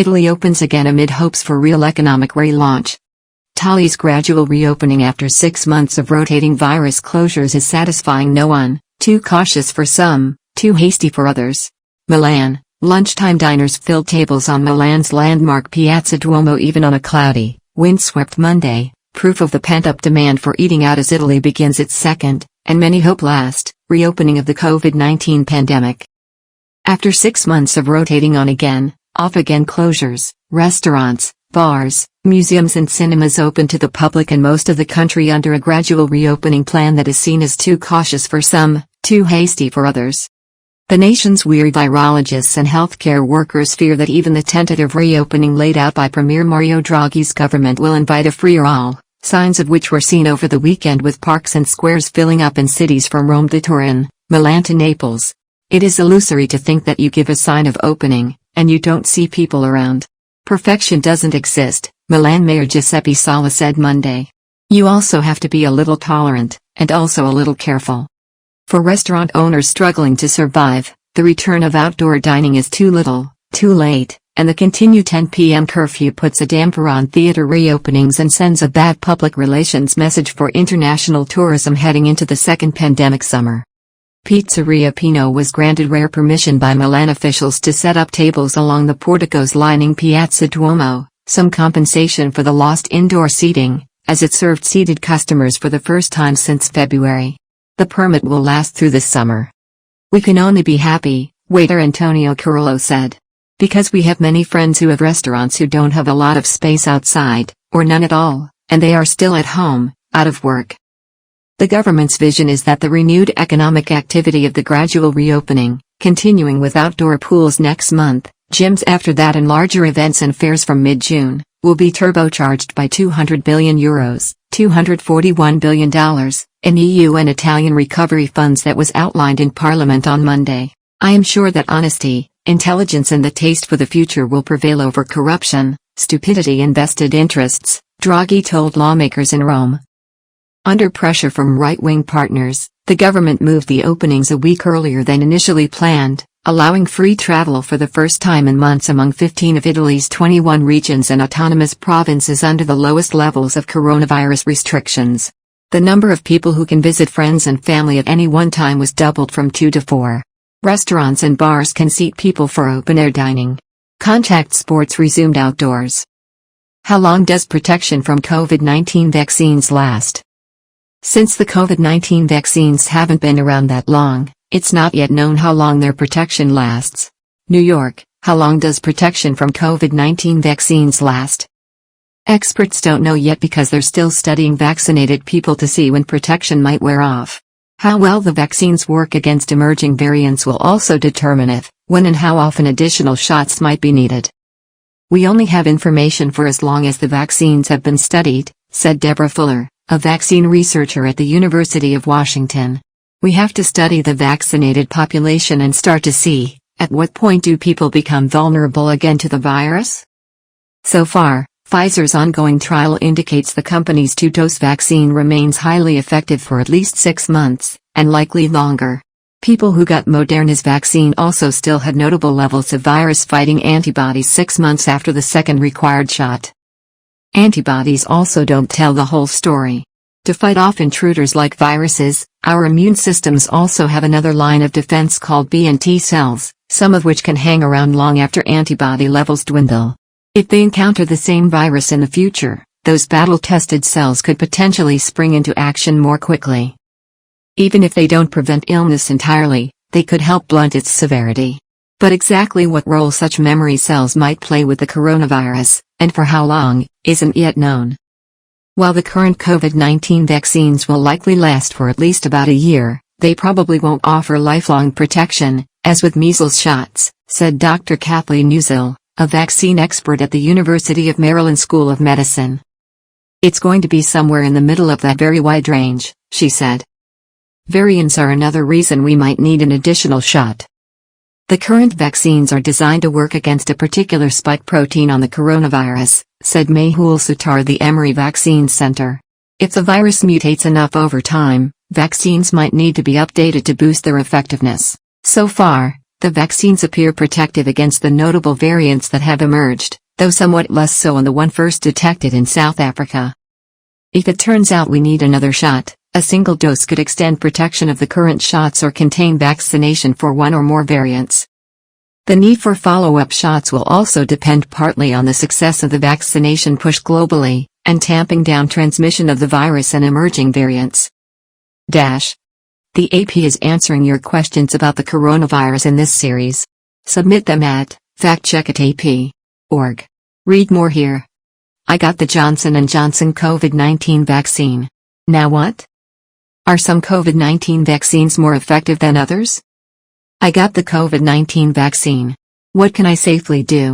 Italy opens again amid hopes for real economic relaunch. Italy's gradual reopening after 6 months of rotating virus closures is satisfying no one, too cautious for some, too hasty for others. Milan, lunchtime diners filled tables on Milan's landmark Piazza Duomo even on a cloudy, windswept Monday, proof of the pent-up demand for eating out as Italy begins its second, and many hope last, reopening of the COVID-19 pandemic. After 6 months of rotating on-again, off-again closures, restaurants, bars, museums and cinemas open to the public in most of the country under a gradual reopening plan that is seen as too cautious for some, too hasty for others. The nation's weary virologists and healthcare workers fear that even the tentative reopening laid out by Premier Mario Draghi's government will invite a free-for-all, signs of which were seen over the weekend with parks and squares filling up in cities from Rome to Turin, Milan to Naples. It is illusory to think that you give a sign of opening, and you don't see people around. Perfection doesn't exist, Milan Mayor Giuseppe Sala said Monday. You also have to be a little tolerant, and also a little careful. For restaurant owners struggling to survive, the return of outdoor dining is too little, too late, and the continued 10 p.m. curfew puts a damper on theater reopenings and sends a bad public relations message for international tourism heading into the second pandemic summer. Pizzeria Pino was granted rare permission by Milan officials to set up tables along the porticos lining Piazza Duomo, some compensation for the lost indoor seating, as it served seated customers for the first time since February. The permit will last through this summer. We can only be happy, waiter Antonio Carollo said. Because we have many friends who have restaurants who don't have a lot of space outside, or none at all, and they are still at home, out of work. The government's vision is that the renewed economic activity of the gradual reopening, continuing with outdoor pools next month, gyms after that and larger events and fairs from mid-June, will be turbocharged by €200 billion, $241 billion, in EU and Italian recovery funds that was outlined in Parliament on Monday. I am sure that honesty, intelligence and the taste for the future will prevail over corruption, stupidity and vested interests, Draghi told lawmakers in Rome. Under pressure from right-wing partners, the government moved the openings a week earlier than initially planned, allowing free travel for the first time in months among 15 of Italy's 21 regions and autonomous provinces under the lowest levels of coronavirus restrictions. The number of people who can visit friends and family at any one time was doubled from 2 to 4. Restaurants and bars can seat people for open-air dining. Contact sports resumed outdoors. How long does protection from COVID-19 vaccines last? Since the COVID-19 vaccines haven't been around that long, it's not yet known how long their protection lasts. New York, how long does protection from COVID-19 vaccines last? Experts don't know yet because they're still studying vaccinated people to see when protection might wear off. How well the vaccines work against emerging variants will also determine if, when and how often additional shots might be needed. We only have information for as long as the vaccines have been studied, said Deborah Fuller, a vaccine researcher at the University of Washington. We have to study the vaccinated population and start to see, at what point do people become vulnerable again to the virus? So far, Pfizer's ongoing trial indicates the company's 2-dose vaccine remains highly effective for at least 6 months, and likely longer. People who got Moderna's vaccine also still had notable levels of virus-fighting antibodies 6 months after the second required shot. Antibodies also don't tell the whole story. To fight off intruders like viruses, our immune systems also have another line of defense called B and T cells, some of which can hang around long after antibody levels dwindle. If they encounter the same virus in the future, those battle-tested cells could potentially spring into action more quickly. Even if they don't prevent illness entirely, they could help blunt its severity. But exactly what role such memory cells might play with the coronavirus, and for how long, isn't yet known. While the current COVID-19 vaccines will likely last for at least about a year, they probably won't offer lifelong protection, as with measles shots, said Dr. Kathleen Nuzil, a vaccine expert at the University of Maryland School of Medicine. It's going to be somewhere in the middle of that very wide range, she said. Variants are another reason we might need an additional shot. The current vaccines are designed to work against a particular spike protein on the coronavirus, said Mehul Sutar of the Emory Vaccine Center. If the virus mutates enough over time, vaccines might need to be updated to boost their effectiveness. So far, The vaccines appear protective against the notable variants that have emerged, though somewhat less so on the one first detected in South Africa. If it turns out we need another shot, a single dose could extend protection of the current shots or contain vaccination for one or more variants. The need for follow-up shots will also depend partly on the success of the vaccination push globally, and tamping down transmission of the virus and emerging variants. The AP is answering your questions about the coronavirus in this series. Submit them at factcheck@ap.org. Read more here. I got the Johnson & Johnson COVID-19 vaccine. Now what? Are some COVID-19 vaccines more effective than others? I got the COVID-19 vaccine. What can I safely do?